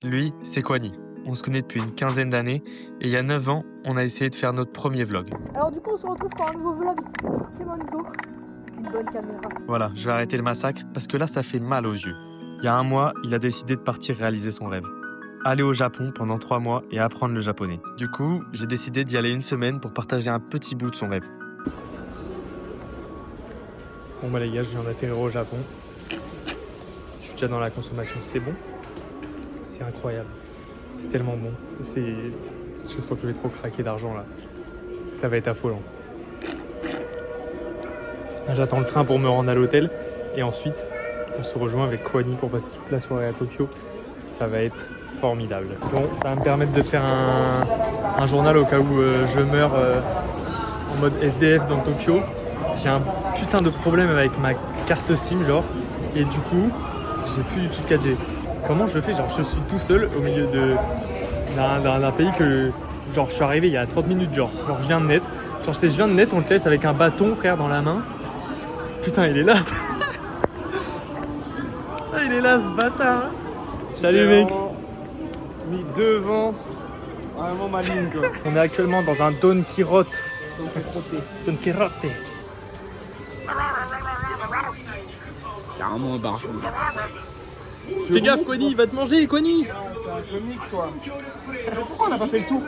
Lui, c'est Kwani. On se connaît depuis une quinzaine d'années et il y a 9 ans, on a essayé de faire notre premier vlog. Alors du coup, on se retrouve pour un nouveau vlog Pokémon Go avec une bonne caméra. Voilà, je vais arrêter le massacre parce que là, ça fait mal aux yeux. Il y a un mois, il a décidé de partir réaliser son rêve. Aller au Japon pendant 3 mois et apprendre le japonais. Du coup, j'ai décidé d'y aller une semaine pour partager un petit bout de son rêve. Bon bah les gars, je viens d'atterrir au Japon. Je suis déjà dans la consommation, c'est bon. C'est incroyable. C'est tellement bon. Je sens que je vais trop craquer d'argent là. Ça va être affolant. J'attends le train pour me rendre à l'hôtel. Et ensuite, on se rejoint avec Kwani pour passer toute la soirée à Tokyo. Ça va être formidable. Bon, ça va me permettre de faire un journal au cas où je meurs en mode SDF dans Tokyo. J'ai un putain de problème avec ma carte SIM, genre. Et du coup, j'ai plus du tout de 4G. Comment je fais? Genre, je suis tout seul au milieu d'un pays que... Genre, je suis arrivé il y a 30 minutes, genre je viens de net. Genre, je viens de net, on te laisse avec un bâton, frère, dans la main. Putain, il est là. Ah, il est là, ce bâtard. Salut, mec. Mis devant vraiment ma ligne, quoi. On est actuellement dans un Don Quirote. Don Quirote. C'est vraiment un bar. Fais gaffe, Kwani, il va te manger, Kwani. T'es un comique, toi. Mais pourquoi on n'a pas fait le tour?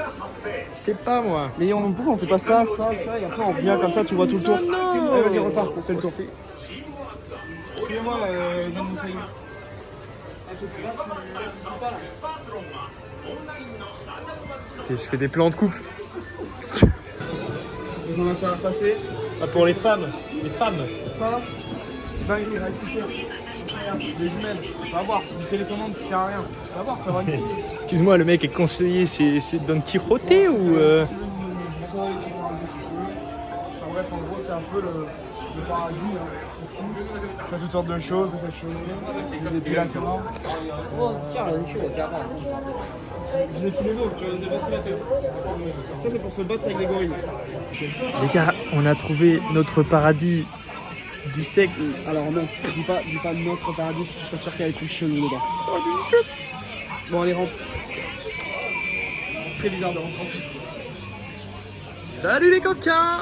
Je sais pas, moi. Mais pourquoi on fait pas ça, et après on revient comme ça, tu vois tout le tour. non. Allez, vas-y, repars, on fait le tour. Suivez-moi, dans mon salut. Je fais des plans de couple. On va faire passer. Ah, pour les femmes. Les femmes. Ça, dinguerie, reste écouter. Les jumelles, tu vas voir, une télécommande qui sert à rien. Tu vas voir, tu vas voir une télé. Excuse-moi, le mec est conseiller chez Don Quirote ou Si tu veux une façon d'aller, tu peux ramener si tu veux. Enfin bref, en gros, c'est un peu le paradis. Hein. Ici, tu as toutes sortes de choses, des sèches-cheveux, des épilateurs. Oh, tiens, je l'ai tous les jours, tu as des ventilateurs. Ça, c'est pour se battre avec les gorilles. Les gars, on a trouvé notre paradis du sexe. Alors non, dis pas notre paradis, parce que je suis sûr qu'il y a des trucs chelous dedans. Bon, allez, rentre. C'est très bizarre de rentrer ensuite. Salut les coquins.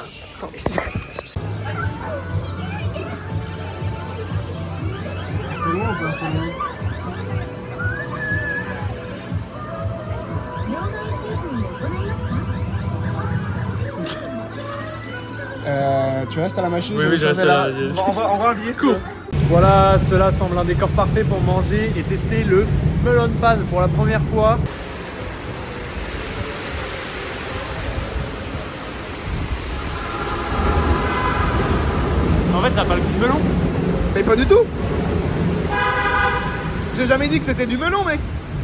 C'est loin ou pas, c'est loin? Tu restes à la machine? Oui, je reste là. On va habiller ce Cours. Voilà, cela semble un décor parfait pour manger et tester le melon pan pour la première fois. En fait, ça n'a pas le goût de melon. Mais pas du tout! J'ai jamais dit que c'était du melon, mec!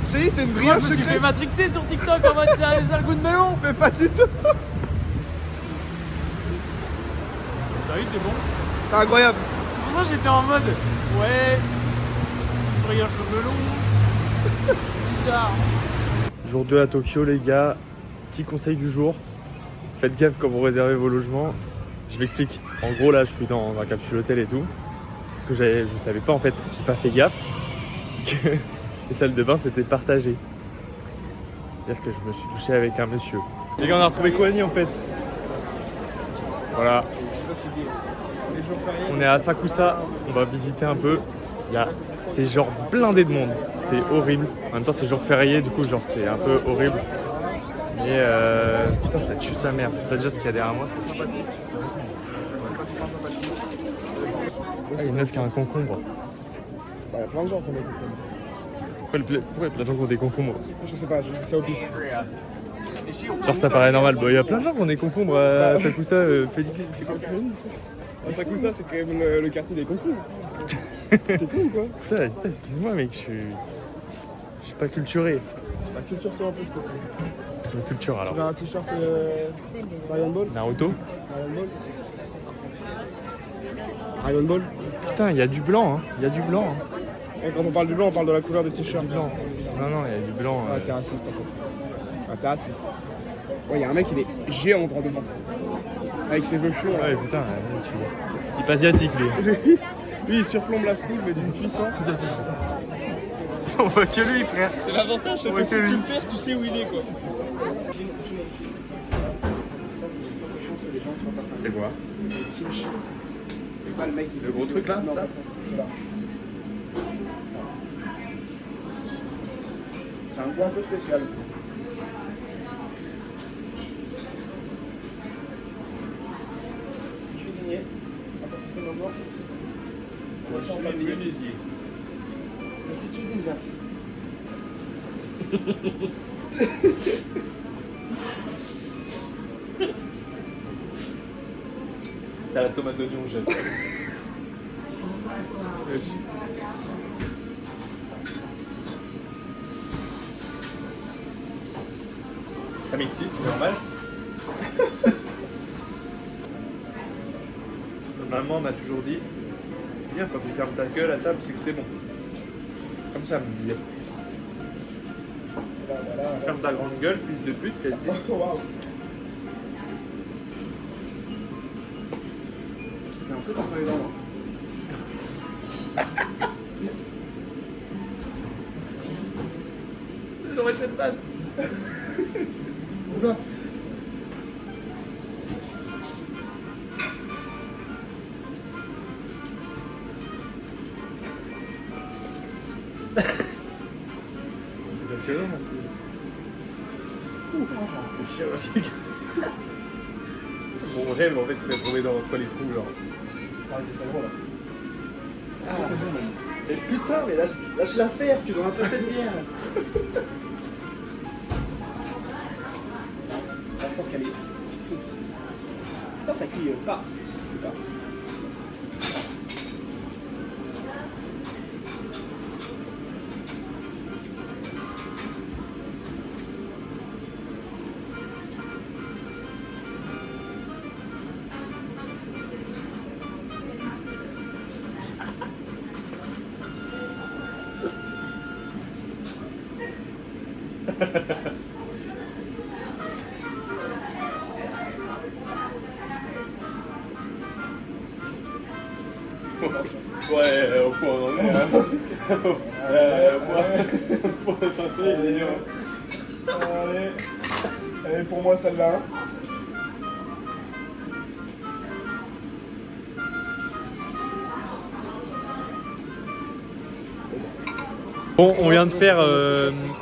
Je t'ai dit, c'est une brioche Je me suis fait sucrée! matrixer sur TikTok en mode ça a le goût de melon. Mais pas du tout! Bah oui, c'est bon. C'est incroyable! Moi j'étais en mode ouais, brioche au melon. Bizarre. Jour 2 à Tokyo, les gars. Petit conseil du jour. Faites gaffe quand vous réservez vos logements. Je m'explique. En gros, là, je suis dans un capsule hôtel et tout. Parce que je savais pas, en fait, j'ai pas fait gaffe que les salles de bain c'était partagé. C'est-à-dire que je me suis touché avec un monsieur. Les gars, on a retrouvé Kwani en fait. Voilà. On est à Sakusa. On va visiter un peu. C'est genre blindé de monde. C'est horrible. En même temps, c'est jour férié, du coup, genre, c'est un peu horrible. Mais putain, ça tue sa mère. Là, déjà, ce qu'il y a derrière moi, c'est sympathique. Ah, il y a une meuf qui a un concombre. Il y a plein de gens qui ont des concombres. Pourquoi il y a plein de gens qui ont des concombres? Je sais pas, je dis ça au pif. Genre, ça paraît normal. Bon, il y a plein de gens qui ont des concombres à Sakusa, Félix. C'est quoi le Sakusa, c'est quand même le quartier des concombres. T'es con ou quoi? Putain, excuse-moi, mec, je suis pas culturé. La culture, toi, un peu, s'il te plaît. Je me culture Tu alors. veux un t-shirt Dragon Ball? Naruto? Dragon Ball? Putain, il y a du blanc, hein. Il y a du blanc. Hein. Et quand on parle du blanc, on parle de la couleur des t-shirts. Blanc. Non, il y a du blanc. Ah, t'es raciste en fait. Ah, t'es raciste. Ouais, y'a un mec, il est géant droit devant. Avec ses cheveux chauds. Ouais, putain, il est pas asiatique, lui. Lui, il surplombe la foule, mais d'une puissance. Asiatique. On voit que lui, frère. C'est l'avantage, c'est Ouais, que si c'est lui. tu le perds, tu sais où il est quoi. C'est quoi? Kimchi. Et pas le mec qui Le gros truc là? Non, Ça pas ça. C'est là. C'est un goût un peu spécial. Cuisinier. Un peu petit peu d'abord. Je suis menuisier. Je suis tunisien. C'est à la tomate d'oignon, j'aime. Ça m'excite, c'est normal. Maman m'a toujours dit, c'est bien quand tu fermes ta gueule à table, c'est que c'est bon. Comme ça, elle me disait. Ferme ta grande gueule, fils de pute, qu'elle dit. Waouh. J'ai un peu entre les dents. J'aurais cette patte. Oula. C'est passionnant, c'est chirurgique. Mon rêve en fait c'est de tomber entre les trous genre. Ça aurait été très drôle. Ah, c'est bon même. Mais putain, mais lâche l'affaire, tu dois un peu cette bière. Je pense qu'elle est fixée. Putain, ça cuit pas. Ouais, au point on en est hein. Au point on en est, Allez. Allez, pour moi celle-là. Bon, on vient de faire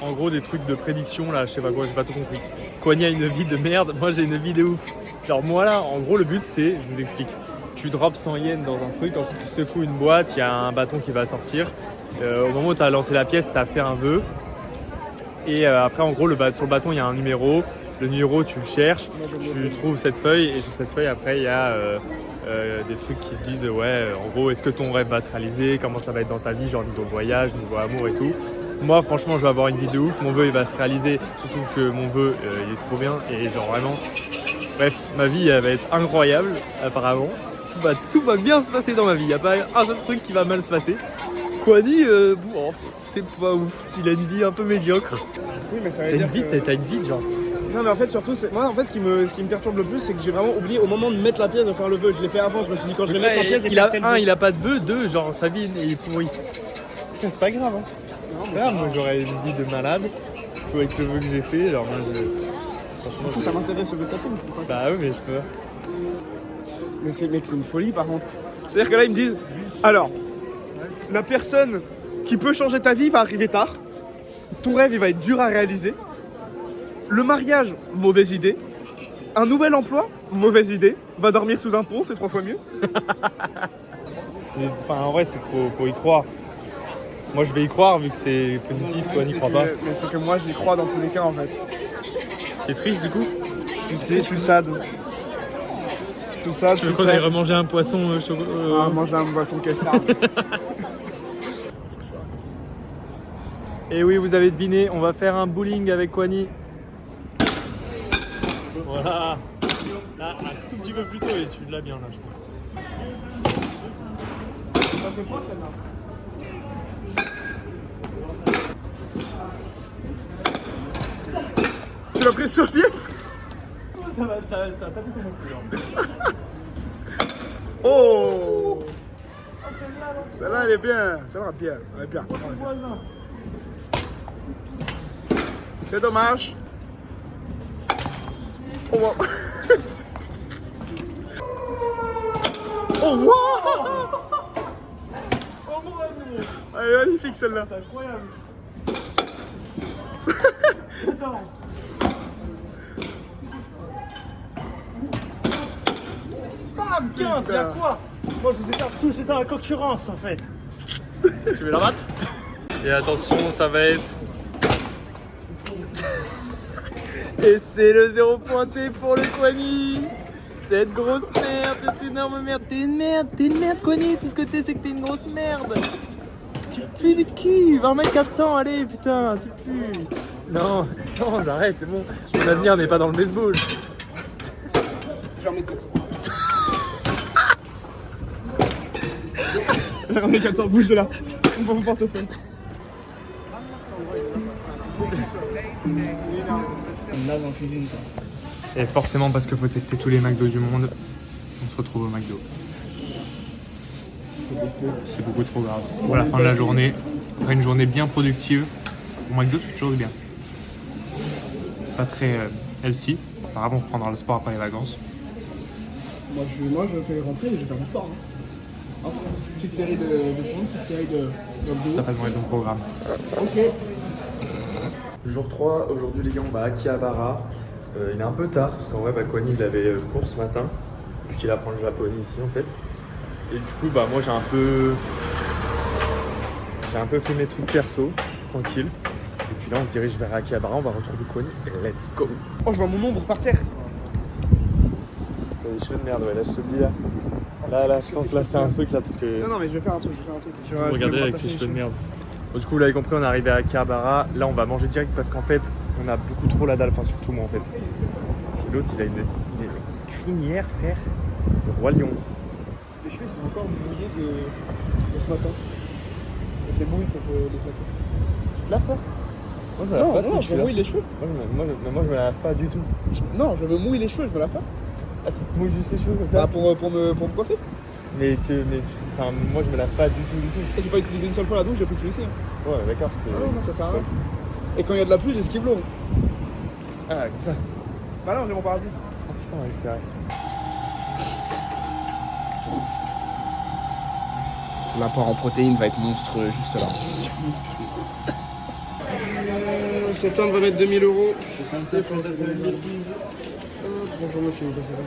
en gros des trucs de prédiction là, je sais pas quoi, j'ai pas tout compris. Kwani a une vie de merde, moi j'ai une vie de ouf. Alors moi là, en gros le but c'est, je vous explique, tu drops 100 yens dans un truc, ensuite tu secoues une boîte, il y a un bâton qui va sortir. Au moment où tu as lancé la pièce, tu as fait un vœu. Et après en gros sur le bâton il y a un numéro, le numéro tu le cherches, tu trouves cette feuille et sur cette feuille après il y a des trucs qui te disent ouais en gros est-ce que ton rêve va se réaliser, comment ça va être dans ta vie, genre niveau voyage, niveau amour et tout. Moi franchement je vais avoir une vie de ouf, mon vœu il va se réaliser, surtout que mon vœu il est trop bien et genre vraiment, bref ma vie elle va être incroyable apparemment, tout va bien se passer dans ma vie, il n'y a pas un seul truc qui va mal se passer. Kwani, bon, c'est pas ouf, il a une vie un peu médiocre. Oui, mais ça T'as veut une dire vie, que... t'as une vie genre. Non, mais en fait, surtout, moi, en fait, ce qui me perturbe le plus, c'est que j'ai vraiment oublié au moment de mettre la pièce de faire le vœu. Je l'ai fait avant, je me suis dit quand je vais mettre la pièce, Il a pas de vœu, deux, genre sa vie est pourrie. C'est pas grave, hein. Non, Grave, moi j'aurais une vie de malade, tout avec le vœu que j'ai fait, genre moi franchement. du coup, ça m'intéresse le ta film. Bah oui, mais je peux. Mais c'est une folie par contre. C'est-à-dire que là, ils me disent alors, la personne qui peut changer ta vie va arriver tard. Ton rêve, il va être dur à réaliser. Le mariage, mauvaise idée. Un nouvel emploi, mauvaise idée. Va dormir sous un pont, c'est 3 fois mieux. Enfin, en vrai, faut y croire. Moi, je vais y croire vu que c'est positif, toi, n'y crois pas. Mais c'est que moi, j'y crois dans tous les cas en fait. T'es triste du coup? Tu sais, je suis sad. Je suis sad. Tu veux qu'on aille remanger un poisson manger un poisson castard. Et oui, vous avez deviné, on va faire un bowling avec Kwani. Voilà. Là, un tout petit peu plus tôt et tu l'as bien là, je crois. Tu l'as pris sur le pied? Ça va pas tout non plus. Hein. Oh! Celle-là, elle est bien. Ça va bien. Elle est bien. C'est dommage. Oh, wow. Oh, wow. Elle est magnifique celle-là. C'est incroyable. Bam, 15, il y a quoi? Moi je vous ai fait tous, j'étais en concurrence en fait. Tu veux la battre? Et attention, ça va être... Et c'est le 0 pointé pour le Kwani. Cette grosse merde, cette énorme merde. T'es une merde Kwani. Tout ce que t'es, c'est que t'es une grosse merde. Tu pues du cul. 20m400, allez putain, tu pues. Non, non, j'arrête, c'est bon. Mon avenir n'est pas dans le baseball. J'ai remis 400. J'ai ramené 400, bouge de là. On va mon portefeuille. Une nage en cuisine, quoi. Et forcément, parce qu'il faut tester tous les McDo du monde, on se retrouve au McDo. C'est beaucoup trop grave. Pour la fin de la journée, après une journée bien productive, au McDo c'est toujours bien. Pas très healthy. Apparemment, on prendra le sport après les vacances. Moi je fais rentrer et je vais faire du sport. Hein. Hop, petite série de pompes, petite série de Ça va demander ton programme. Ok. Jour 3, aujourd'hui les gars, on va à Akihabara. Il est un peu tard, parce qu'en vrai, Kwani il avait cours ce matin, puisqu'il apprend le japonais ici en fait. Et du coup, bah moi j'ai un peu fait mes trucs perso, tranquille. Et puis là, on se dirige vers Akihabara, on va retrouver Kwani et let's go. Oh, je vois mon ombre par terre. T'as des cheveux de merde, ouais, là je te le dis là. Là, je pense là faire un truc là, parce que... Non, mais je vais faire un truc, Regardez avec ses cheveux de merde. Bon, du coup, vous l'avez compris, on est arrivé à Akihabara. Là, on va manger direct parce qu'en fait, on a beaucoup trop la dalle, enfin surtout moi en fait. L'autre, il a une crinière, frère. Le roi lion. Les cheveux ils sont encore mouillés de ce matin. Je les mouille pour les plaquer. Tu te laves toi? Moi, je me lave pas Non, je me mouille les cheveux. Moi, je me lave pas du tout. Non, je me mouille les cheveux, je me lave pas. Ah, tu te mouilles juste les cheveux comme ça? Bah, pour me coiffer. Enfin, moi, je me lave pas du tout. Et j'ai pas utilisé une seule fois la douche, j'ai plus que ici. Hein. Ouais, d'accord, c'est... Ah non, ça sert à rien. Et quand il y a de la pluie, j'esquive l'eau. Ah, comme ça. Bah non, j'ai mon parapluie. Oh putain, ouais, c'est vrai. L'apport en protéines va être monstrueux juste là. Septembre va mettre 2000 €. C'est pour faire une bêtise. Bonjour monsieur, vous passez par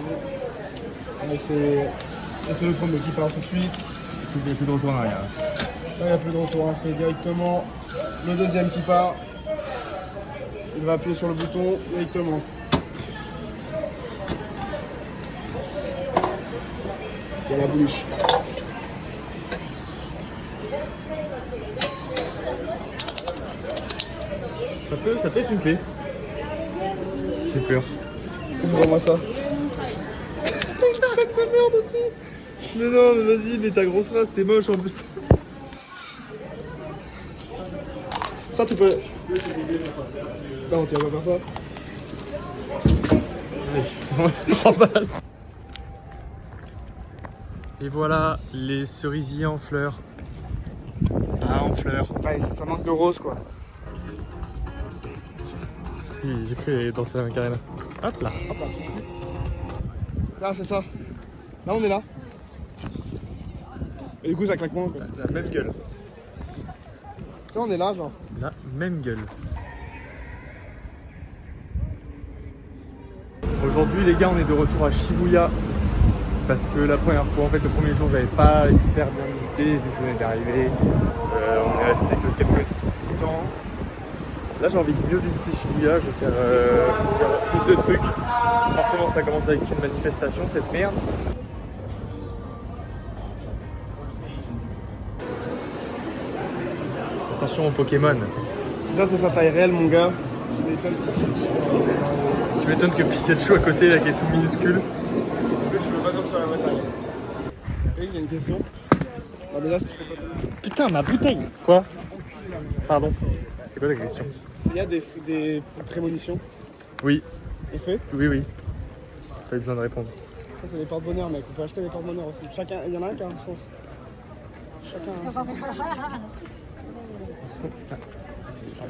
là. C'est le premier qui part tout de suite. Il n'y a plus de retour en arrière. Là, il n'y a plus de retour, hein. C'est directement le deuxième qui part. Il va appuyer sur le bouton directement. Il y a la bouche. Ça peut être une clé. J'ai peur. C'est vraiment ça. T'as une tête de merde aussi. Mais non, mais vas-y, mais ta grosse race, c'est moche en plus. Ça, tu peux. Non, tu vas pas faire ça. Et voilà les cerisiers en fleurs. Ah, en fleurs. Ouais, ça manque de rose quoi. J'ai cru danser la Macarena. Hop là. Hop là. Là, c'est ça. Là, on est là. Et du coup, ça claque moins quoi. La même gueule. Là, on est là, genre. La même gueule. Aujourd'hui les gars, on est de retour à Shibuya. Parce que la première fois, en fait, le premier jour, j'avais pas hyper bien visité, vu que je venais d'arriver. On est resté que quelques temps. Là, j'ai envie de mieux visiter Shibuya, je vais faire plus de trucs. Forcément, ça commence avec une manifestation, cette merde. Attention aux Pokémon. Ça, c'est sa taille réelle, mon gars. Tu m'étonnes que Pikachu à côté, là, qui est tout minuscule. Je veux pas dire que sur la bataille. Oui, j'ai une question. Alors déjà, si tu fais pas ça. Putain, ma bouteille. Quoi? Pardon. C'est quoi ta question? S'il y a des prémonitions, Oui, on fait. oui. Pas eu besoin de répondre. Ça, c'est des porte-bonheur, mec. On peut acheter des porte-bonheur aussi. Chacun, il y en a un qui a un son. Chacun.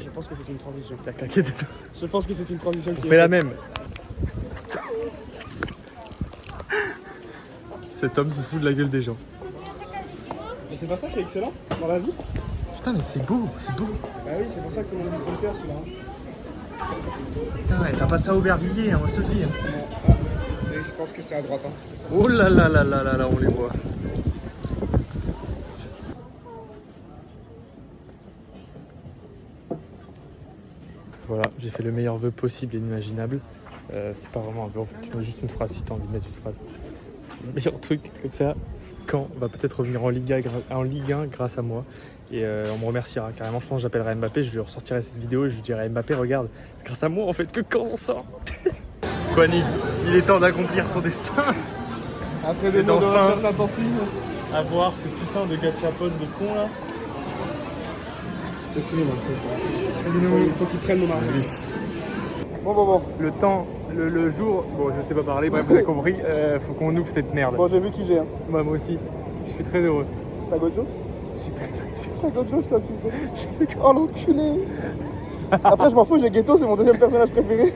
Je pense que c'est une transition. Il a claqué des doigts. Je pense que c'est une transition On qui fait la même. Cet homme se fout de la gueule des gens. Mais c'est pas ça qui est excellent dans la vie. Putain, mais c'est beau, c'est beau. Bah oui, c'est pour ça que tout le monde peut le faire celui-là. Putain, t'as pas ça à Aubervilliers, hein, moi je te le dis. Hein. Non. Et je pense que c'est à droite. Hein. Oh là là là là là là, on les voit. Voilà, j'ai fait le meilleur vœu possible et inimaginable. C'est pas vraiment un vœu, en fait, juste une phrase si t'as envie de mettre une phrase. C'est le meilleur truc comme ça. Caen va peut-être revenir en Ligue 1 grâce à moi. Et on me remerciera carrément. Je pense que j'appellerai Mbappé, je lui ressortirai cette vidéo et je lui dirai Mbappé, regarde, c'est grâce à moi en fait que Caen s'en sort. Kwani, il est temps d'accomplir ton destin. Après des mots de recherche intensive. À voir ce putain de gachapon de con là. Excusez-moi. Il faut qu'il prenne mon arme. Oui. Bon. Le temps, le jour, bon je sais pas parler, bref vous avez compris, faut qu'on ouvre cette merde. Bon, j'ai vu qui j'ai. Hein. Moi aussi, je suis très heureux. T'as Gojo? Je suis très T'as Gojo, ça fils de... Oh l'enculé. Après, je m'en fous, j'ai Ghetto, c'est mon deuxième personnage préféré.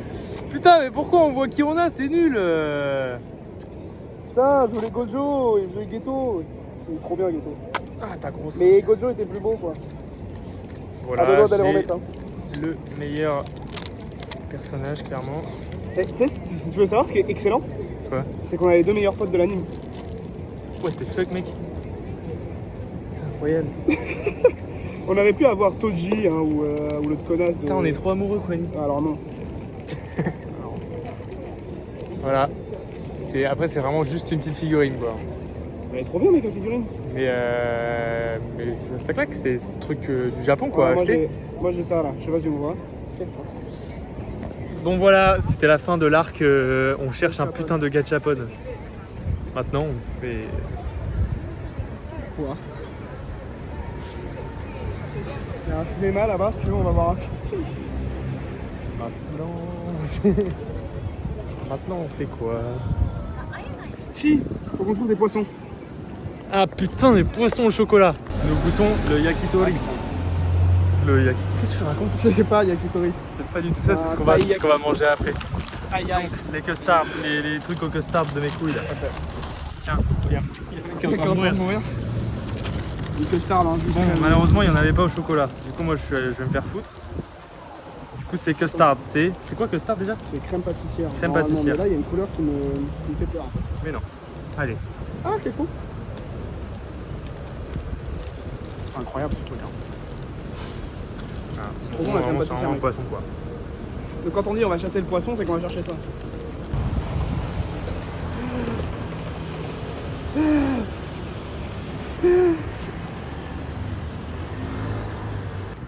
Putain, mais pourquoi on voit qui on a? C'est nul. Putain, je voulais Gojo et je voulais Ghetto. C'est trop bien Ghetto. Ah, ta grosse. Mais Gojo était plus beau quoi. Voilà, À deux doigts d'aller j'ai remettre. Hein. le meilleur personnage, clairement. Et tu sais, si tu veux savoir ce qui est excellent, Quoi? c'est qu'on a les deux meilleurs potes de l'anime. Ouais, t'es fuck, mec. Incroyable. On aurait pu avoir Toji hein, ou l'autre connasse de... Putain, on est trop amoureux, quoi. Alors non. Voilà. Après, c'est vraiment juste une petite figurine, quoi. Elle est trop bien mec la figurine. Mais ça claque, c'est ce truc du Japon, quoi. Ah, moi acheté. j'ai ça là, je sais pas si on voit. Quel ça? Donc voilà, c'était la fin de l'arc. On cherche un Gachapon. putain de gachapon. Maintenant, on fait. Quoi? Il y a un cinéma là-bas, si tu veux, on va voir un film. Maintenant, on fait quoi? Si, faut qu'on trouve des poissons. Ah putain, des poissons au chocolat. Nous goûtons le yakitori. Le yakitori. Qu'est-ce que je raconte? C'est pas Yakitori. C'est pas du tout ça, c'est Ah, ce qu'on va manger après. Aïe aïe. Les custards, les trucs au custard de mes couilles là. Tiens, regarde. Il y a Quand on va mourir. Les custards là, juste. Bon, malheureusement, il n'y en avait pas au chocolat. Du coup, moi, je vais me faire foutre. Du coup, c'est custard. C'est quoi custard déjà? C'est crème pâtissière. Crème Normalement, pâtissière. Mais là, il y a une couleur qui me fait peur. Mais non. Allez. Ah, c'est cool. Incroyable ce truc. Hein. Ah, C'est trop bon, la crème vraiment, c'est pâtissière, vraiment un mec. poisson quoi. Donc quand on dit on va chasser le poisson, c'est qu'on va chercher ça.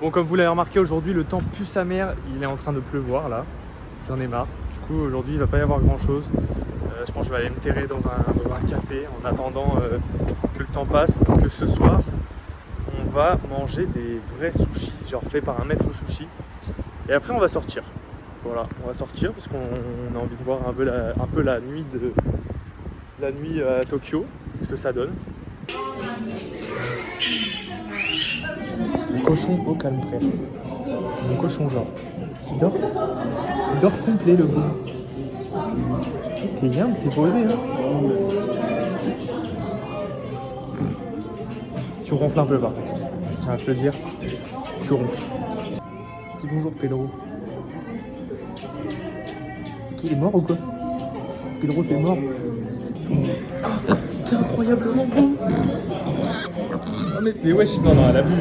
Bon, comme vous l'avez remarqué, aujourd'hui, le temps pue sa mère. Il est en train de pleuvoir là. J'en ai marre. Du coup, aujourd'hui, il va pas y avoir grand chose. Je pense que je vais aller me terrer dans un café en attendant que le temps passe. Parce que ce soir, on va manger des vrais sushis, genre faits par un maître sushi. Et après, on va sortir. Voilà, on va sortir parce qu'on a envie de voir un peu la nuit à Tokyo, ce que ça donne. Le cochon au calme, frère. C'est mon cochon, genre. Il dort complet, le bout. T'es bien, t'es posé, hein. Tu ronfles un peu, par contre. Je tiens à te le dire. Tu ronfles. Dis bonjour, Pedro. Il est mort ou quoi? Pedro, t'es mort. T'es incroyablement beau. Ah, mais wesh, non, elle a bu.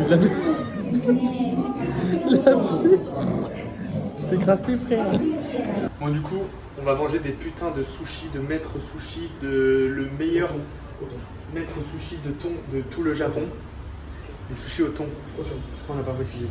T'écrases tes frères. Bon, du coup, on va manger des putains de sushis, de maître sushi, le meilleur maître sushi de thon de tout le Japon. Des sushis au thon. Je crois qu'on n'a pas précisé.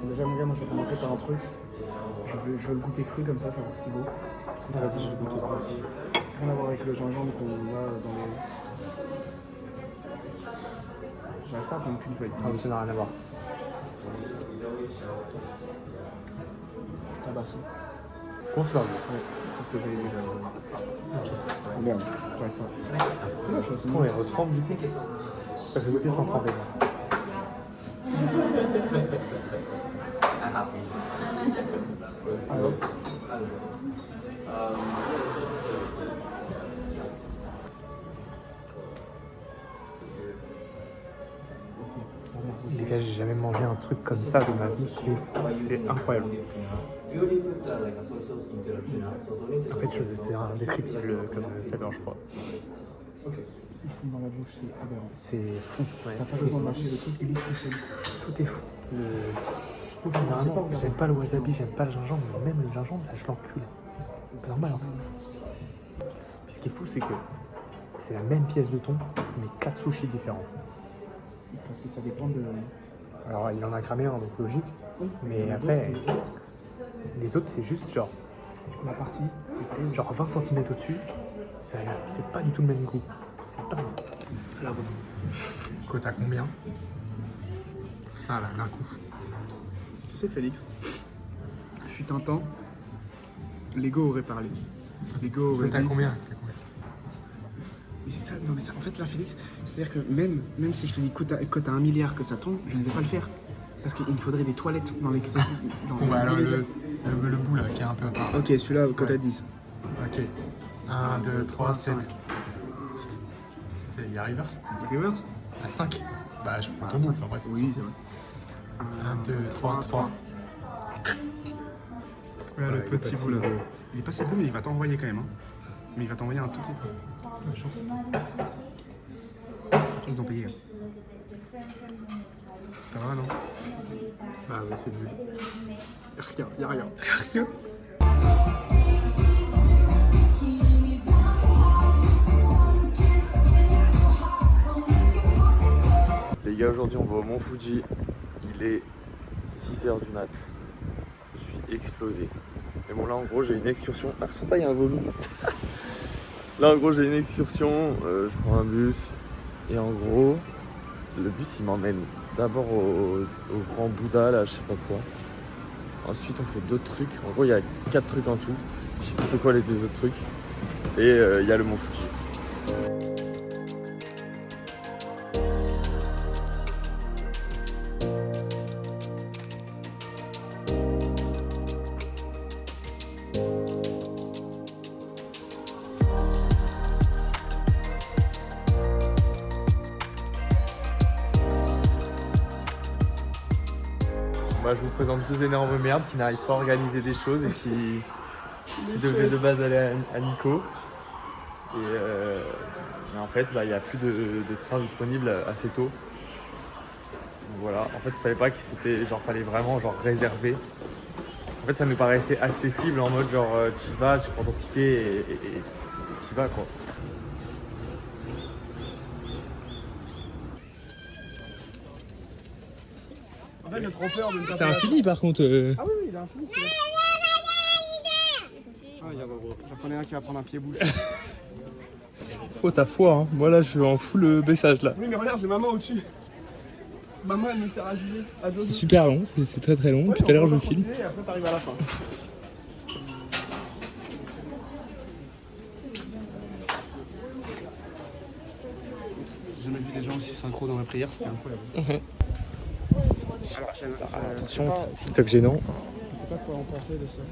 Déjà mon gars, moi je vais commencer par un truc. Je veux le goûter cru comme ça savoir ce qu'il vaut. Parce que ça, vas-y, je vais le goûter cru aussi. Rien à voir avec le gingembre qu'on a dans les... J'arrive pas à prendre qu'une feuille. Ah oui, ça n'a rien à voir. Tabassé. Comment c'est pas bon? Ouais, c'est ce que j'avais déjà. Oh merde, j'arrive pas. C'est chose. On les retrempe du coup. Je vais goûter sans tremper. Alors Les gars, j'ai jamais mangé un truc comme ça de ma vie. C'est incroyable. En fait, c'est indescriptible comme saveur, je crois. ils font dans la bouche, c'est aberrant. C'est fou. Ouais, T'as pas besoin de mâcher le truc, il est ce que c'est. tout est fou. J'aime pas le wasabi, j'aime pas le gingembre, mais même le gingembre, là, je l'encule. C'est pas normal en fait. Puis ce qui est fou, c'est que c'est la même pièce de thon, mais 4 sushis différents. Parce que ça dépend de... Alors, il en a cramé un, donc logique. Oui, Mais après, les autres, c'est juste genre, la partie qui est prise. genre 20 cm au-dessus. C'est pas du tout le même goût. C'est dingue. Là, bon. Quoi, t'as combien? Ça, là, d'un coup. Tu sais, Félix, fut un temps, l'ego aurait parlé. L'ego aurait T'as dit... combien? Mais c'est ça, non mais ça, en fait là Félix, c'est-à-dire que même si je te dis que t'as 1 milliard que ça tombe, je ne vais pas le faire. Parce qu'il me faudrait des toilettes dans l'excès. Bon bah alors le bout là, qui est un peu à part. Ok, celui-là, quota 10. Ok. 1, 2, 3, 7. Il y a reverse? Reverse? À 5. Bah je prends ton bout, enfin bref. Oui, c'est vrai. 1, 2, 3, 3. Là, le Ouais, il est petit pas bout si là. beau. Il est pas si beau, mais il va t'envoyer quand même. Hein. Mais il va t'envoyer un tout petit truc. La chance. Ils ont payé. Ça va, non? Bah ouais, c'est nul. Rien, y'a rien. Rien. Les gars, aujourd'hui on va au Mont Fuji. Il est 6h du mat. Je suis explosé. Mais bon, là en gros j'ai une excursion. Ah, sans pas, il y a un vomi. Là en gros j'ai une excursion. Je prends un bus. Et en gros, le bus il m'emmène d'abord au grand Bouddha, là, je sais pas quoi. Ensuite on fait d'autres trucs. En gros il y a 4 trucs en tout. Je sais plus c'est quoi les 2 autres trucs. Et il y a le Mont Fuji. Moi, je vous présente 2 énormes merdes qui n'arrivent pas à organiser des choses et qui devaient de base aller à Nico. Et en fait, il n'y a plus de train disponible assez tôt. Donc voilà, en fait, je savais pas que c'était genre fallait vraiment genre réserver. En fait, ça nous paraissait accessible en mode genre tu vas, tu prends ton ticket et tu vas quoi. En fait, j'ai trop peur de me taper. C'est infini par contre. Ah oui, il est infini. Ah, j'en connais un qui va prendre un pied bouche. Oh ta foi, hein. Moi là je suis en full baissage là. Oui, mais regarde, j'ai maman au-dessus. Maman, elle me sert à jouer. C'est super long, c'est très très long. Ouais, Puis tout à l'heure on je va filme. continuer et après, t'arrives à la fin. J'ai jamais vu des gens aussi synchro dans la prière, c'était incroyable. Attention, TikTok gênant. Je sais pas quoi en penser de ça.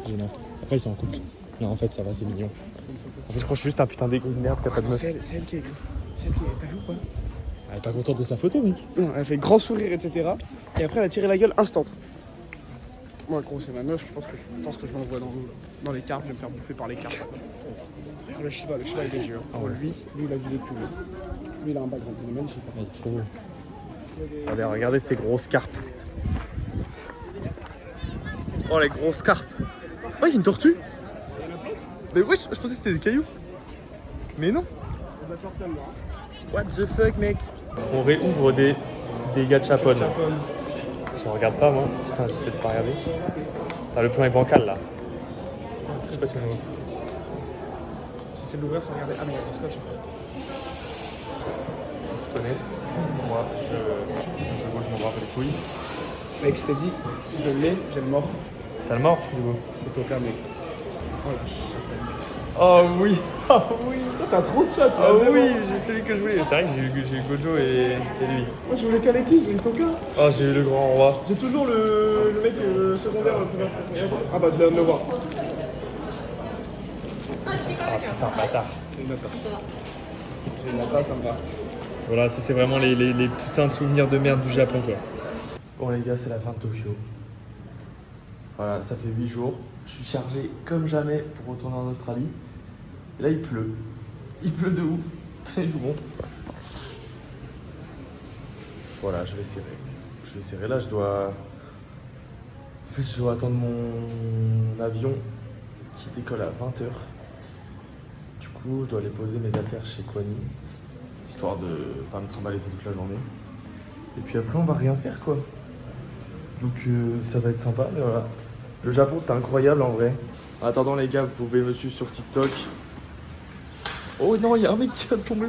Gênant. Après ils sont en couple. Non en fait ça va, c'est mignon. En fait je crois que je suis juste un putain d'égo de merde qui a pas de meuf. C'est elle qui est. T'as vu ou pas? Elle est pas contente de sa photo mec. Non, elle fait grand sourire, etc. Et après, elle a tiré la gueule instant. Moi, gros, c'est ma meuf, je pense que je l'envoie dans les cartes, je vais me faire bouffer par les cartes. Regarde le Shiba il est vieux. Ah ouais. Lui, il a vu les culés. Lui, il a un background, il est magnifique. Elle est trop beau. Regardez ces grosses carpes. Oh les grosses carpes. Oh il y a une tortue. Mais wesh, je pensais que c'était des cailloux. Mais non. What the fuck mec. On réouvre des gachapon. Je regarde pas moi. Putain j'essaie de pas regarder. T'as le plan est bancal là. Je sais pas si on voit. J'essaie de l'ouvrir sans regarder. Ah, mais il y a du scotch. Ils connaissent. Moi, je m'en bats pas les couilles. Mec, je t'ai dit, si je l'ai, j'ai le mort. T'as le mort, du coup. C'est aucun mec. Oh la chatte. Oh oui. Oh oui. Toi, t'as trop de chats, Ah oui, j'ai celui que je voulais. C'est vrai que j'ai eu Gojo et lui. Moi, je voulais qu'un qui, j'ai eu ton gars. Oh, j'ai eu le grand roi. J'ai toujours le mec secondaire le plus important. Ah bah, je viens de le voir. Ah putain, bâtard. J'ai une nata, ça me va. Voilà, ça c'est vraiment les putains de souvenirs de merde du Japon quoi. Bon les gars, c'est la fin de Tokyo. Voilà, ça fait 8 jours. Je suis chargé comme jamais pour retourner en Australie. Et là il pleut. Il pleut de ouf. Je vous montre. Voilà, je vais serrer. Là, je dois... En fait, je dois attendre mon avion qui décolle à 20h. Du coup, je dois aller poser mes affaires chez Kwani. Histoire de pas me trimballer ça toute la journée. Et puis après, on va rien faire, quoi. Donc, ça va être sympa, mais voilà. Le Japon, c'était incroyable, en vrai. En attendant, les gars, vous pouvez me suivre sur TikTok. Oh non, il y a un mec qui vient de tomber.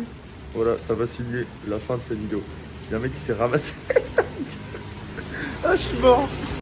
Voilà, ça va signer la fin de cette vidéo. Il y a un mec qui s'est ramassé. Ah, je suis mort.